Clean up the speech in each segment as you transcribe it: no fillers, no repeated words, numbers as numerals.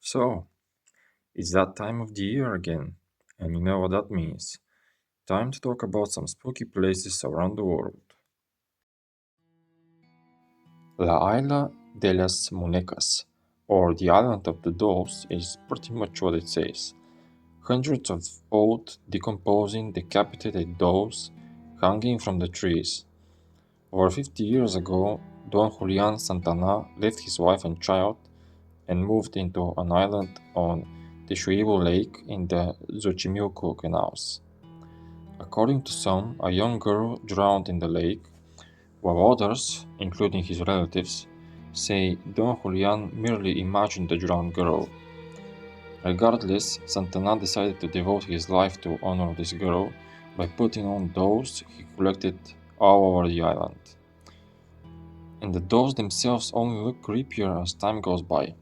So, it's that time of the year again, and you know what that means. Time to talk about some spooky places around the world. La Isla de las Muñecas, or the Island of the Dolls, is pretty much what it says. Hundreds of old, decomposing, decapitated dolls hanging from the trees. Over 50 years ago, Don Julian Santana left his wife and child and moved into an island on Teshuibo Lake in the Xochimilco canals. According to some, a young girl drowned in the lake, while others, including his relatives, say Don Julian merely imagined the drowned girl. Regardless, Santana decided to devote his life to honor this girl by putting on dolls he collected all over the island. And the dolls themselves only look creepier as time goes by.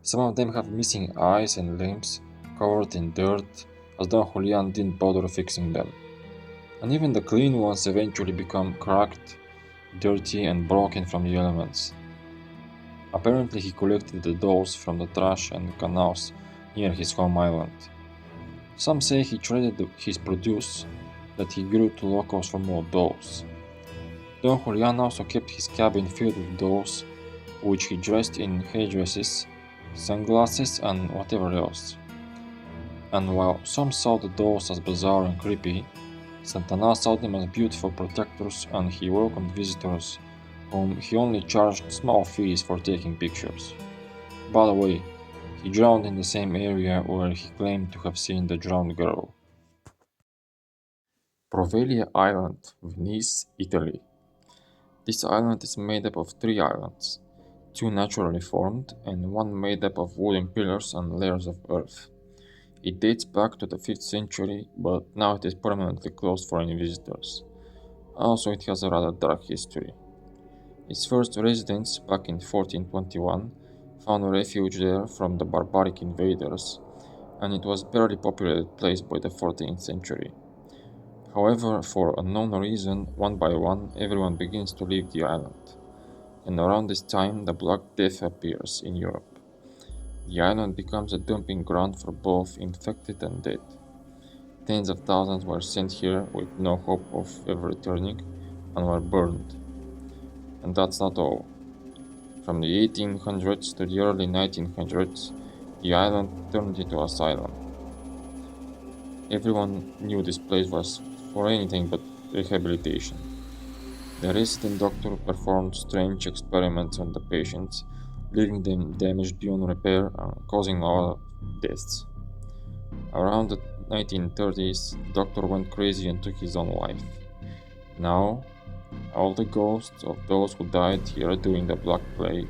Some of them have missing eyes and limbs covered in dirt, as Don Julian didn't bother fixing them. And even the clean ones eventually become cracked, dirty, and broken from the elements. Apparently, he collected the dolls from the trash and canals near his home island. Some say he traded his produce that he grew to locals for more dolls. Don Julian also kept his cabin filled with dolls, which he dressed in headdresses, sunglasses, and whatever else. And while some saw the dolls as bizarre and creepy, Santana saw them as beautiful protectors, and he welcomed visitors whom he only charged small fees for taking pictures. By the way, he drowned in the same area where he claimed to have seen the drowned girl. Provelia Island, Venice, Italy. This island is made up of three islands, two naturally formed and one made up of wooden pillars and layers of earth. It dates back to the 5th century, but now it is permanently closed for any visitors. Also, it has a rather dark history. Its first residents, back in 1421, found a refuge there from the barbaric invaders, and it was a barely populated place by the 14th century. However, for unknown reason, one by one, everyone begins to leave the island, and around this time, the Black Death appears in Europe. The island becomes a dumping ground for both infected and dead. Tens of thousands were sent here with no hope of ever returning and were burned. And that's not all. From the 1800s to the early 1900s, the island turned into an asylum. Everyone knew this place was for anything but rehabilitation. The resident doctor performed strange experiments on the patients, leaving them damaged beyond repair and causing a lot of deaths. Around the 1930s, the doctor went crazy and took his own life. Now, all the ghosts of those who died here during the Black Plague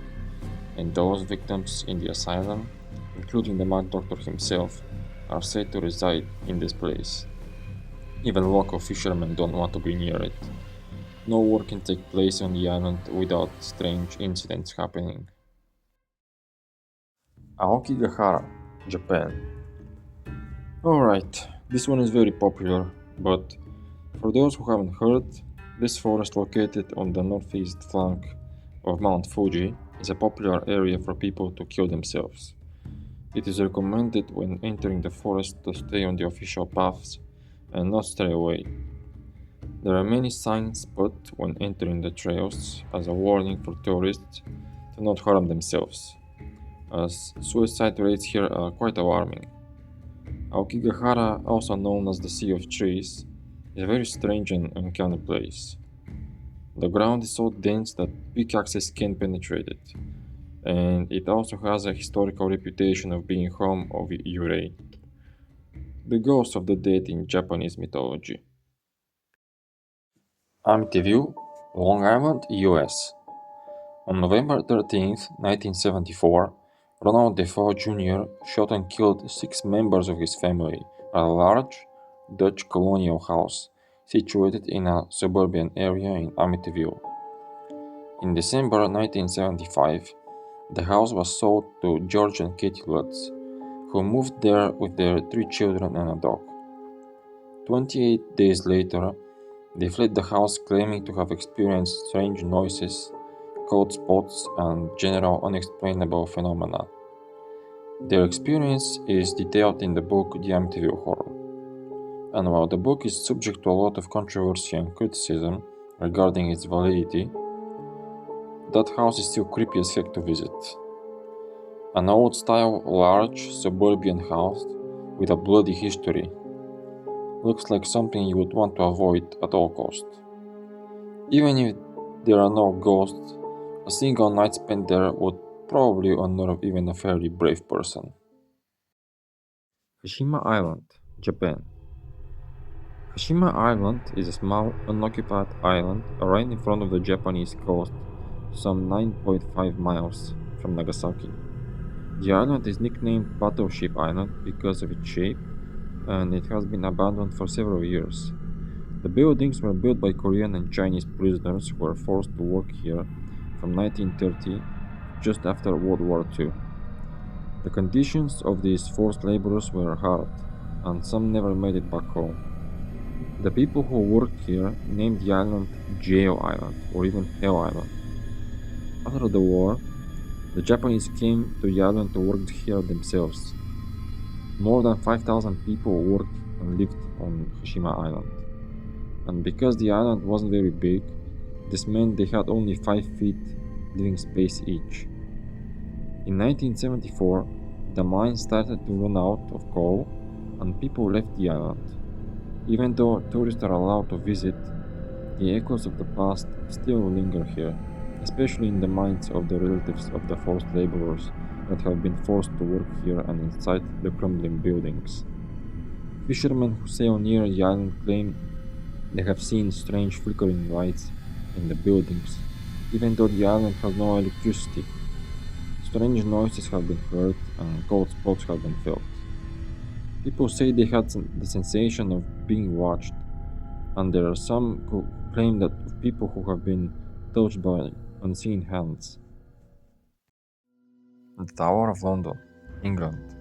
and those victims in the asylum, including the Mad Doctor himself, are said to reside in this place. Even local fishermen don't want to be near it. No work can take place on the island without strange incidents happening. Aokigahara, Japan. Alright, this one is very popular, but for those who haven't heard, this forest located on the northeast flank of Mount Fuji is a popular area for people to kill themselves. It is recommended when entering the forest to stay on the official paths and not stray away. There are many signs put when entering the trails as a warning for tourists to not harm themselves, as suicide rates here are quite alarming. Aokigahara, also known as the Sea of Trees, is a very strange and uncanny place. The ground is so dense that pickaxes can't penetrate it, and it also has a historical reputation of being home of Yurei, the ghost of the dead in Japanese mythology. Amityville, Long Island, US. On November 13, 1974, Ronald Defoe Jr. shot and killed six members of his family at a large Dutch colonial house situated in a suburban area in Amityville. In December 1975, the house was sold to George and Katie Lutz, who moved there with their three children and a dog. 28 days later, they fled the house claiming to have experienced strange noises, cold spots, and general unexplainable phenomena. Their experience is detailed in the book The Amityville Horror. And while the book is subject to a lot of controversy and criticism regarding its validity, that house is still creepy as heck to visit. An old-style, large, suburban house with a bloody history. Looks like something you would want to avoid at all costs. Even if there are no ghosts, a single night spent there would probably unnerve even a fairly brave person. Hashima Island, Japan. Hashima Island is a small, unoccupied island right in front of the Japanese coast, some 9.5 miles from Nagasaki. The island is nicknamed Battleship Island because of its shape, and it has been abandoned for several years. The buildings were built by Korean and Chinese prisoners who were forced to work here from 1930, just after World War II. The conditions of these forced laborers were hard, and some never made it back home. The people who worked here named the island Jail Island or even Hell Island. After the war, the Japanese came to the island to work here themselves. More than 5,000 people worked and lived on Hashima Island. And because the island wasn't very big, this meant they had only 5 feet living space each. In 1974, the mine started to run out of coal and people left the island. Even though tourists are allowed to visit, the echoes of the past still linger here, especially in the minds of the relatives of the forced laborers that have been forced to work here and inside the crumbling buildings. Fishermen who sail near the island claim they have seen strange flickering lights in the buildings, even though the island has no electricity. Strange noises have been heard and cold spots have been felt. People say they had the sensation of being watched, and there are some who claim that of people who have been touched by unseen hands. The Tower of London, England.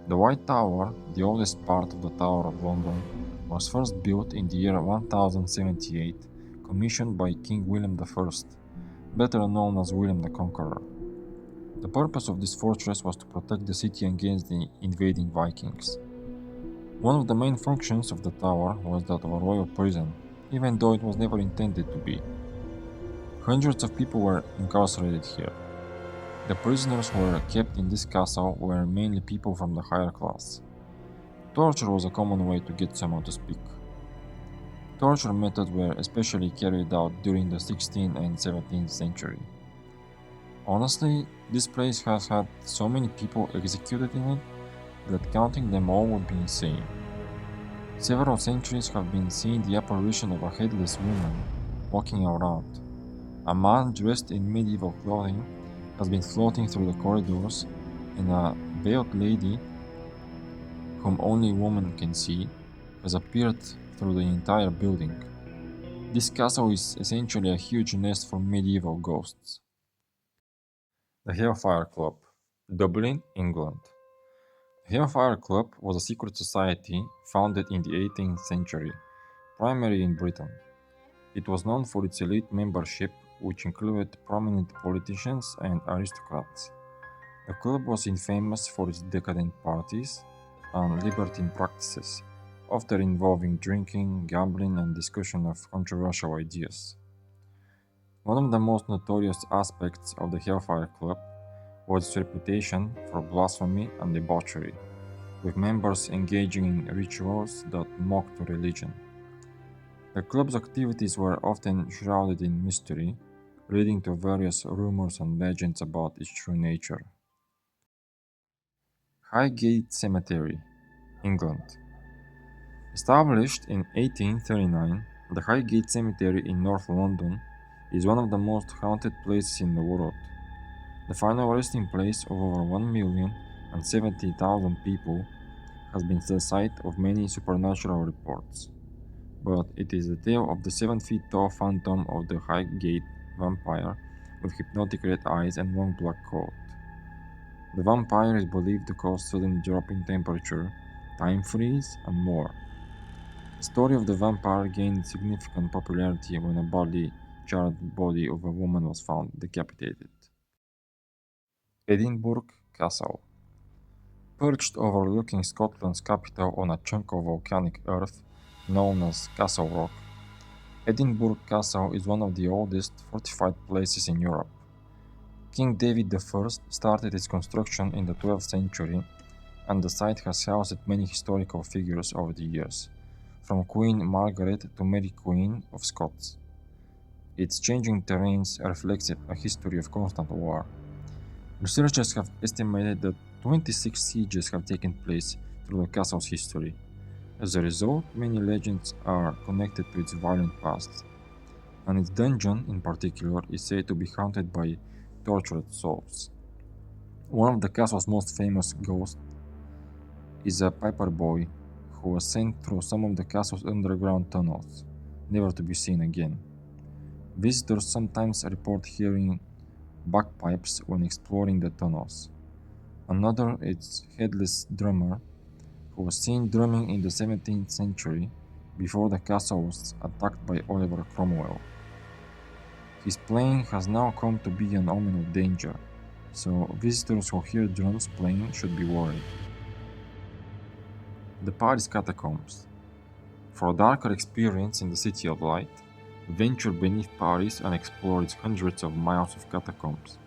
The White Tower, the oldest part of the Tower of London, was first built in the year 1078, commissioned by King William I, better known as William the Conqueror. The purpose of this fortress was to protect the city against the invading Vikings. One of the main functions of the tower was that of a royal prison, even though it was never intended to be. Hundreds of people were incarcerated here. The prisoners who were kept in this castle were mainly people from the higher class. Torture was a common way to get someone to speak. Torture methods were especially carried out during the 16th and 17th century. Honestly, this place has had so many people executed in it that counting them all would be insane. Several centuries have been seeing the apparition of a headless woman walking around. A man dressed in medieval clothing has been floating through the corridors, and a veiled lady, whom only women can see, has appeared through the entire building. This castle is essentially a huge nest for medieval ghosts. The Hellfire Club, Dublin, England. The Hellfire Club was a secret society founded in the 18th century, primarily in Britain. It was known for its elite membership, which included prominent politicians and aristocrats. The club was infamous for its decadent parties and libertine practices, often involving drinking, gambling, and discussion of controversial ideas. One of the most notorious aspects of the Hellfire Club was its reputation for blasphemy and debauchery, with members engaging in rituals that mocked religion. The club's activities were often shrouded in mystery, leading to various rumors and legends about its true nature. Highgate Cemetery, England. Established in 1839, the Highgate Cemetery in North London is one of the most haunted places in the world. The final resting place of over 1,070,000 people has been the site of many supernatural reports, but it is the tale of the 7 feet tall phantom of the Highgate vampire with hypnotic red eyes and long black coat. The vampire is believed to cause sudden drop in temperature, time freeze, and more. The story of the vampire gained significant popularity when a charred body of a woman was found decapitated. Edinburgh Castle, Perched overlooking Scotland's capital on a chunk of volcanic earth known as Castle Rock, Edinburgh Castle is one of the oldest fortified places in Europe. King David I started its construction in the 12th century, and the site has housed many historical figures over the years, from Queen Margaret to Mary Queen of Scots. Its changing terrains reflects a history of constant war. Researchers have estimated that 26 sieges have taken place through the castle's history. As a result, many legends are connected to its violent past, and its dungeon, in particular, is said to be haunted by tortured souls. One of the castle's most famous ghosts is a piper boy who was sent through some of the castle's underground tunnels, never to be seen again. Visitors sometimes report hearing bagpipes when exploring the tunnels. Another is Headless Drummer, who was seen drumming in the 17th century before the castle was attacked by Oliver Cromwell. His playing has now come to be an omen of danger, so visitors who hear drums playing should be worried. The Paris Catacombs. For a darker experience in the City of Light, venture beneath Paris and explore its hundreds of miles of catacombs.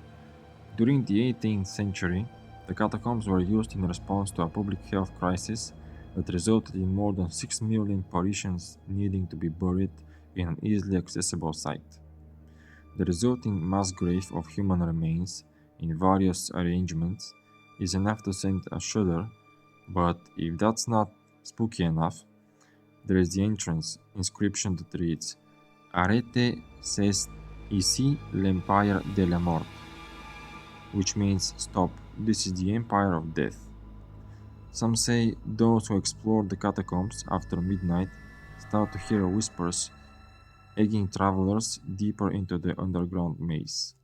During the 18th century, the catacombs were used in response to a public health crisis that resulted in more than 6 million Parisians needing to be buried in an easily accessible site. The resulting mass grave of human remains in various arrangements is enough to send a shudder, but if that's not spooky enough, there is the entrance inscription that reads Arrêtez, c'est ici l'Empire de la Mort, which means stop, this is the Empire of Death. Some say those who explore the catacombs after midnight start to hear whispers egging travelers deeper into the underground maze.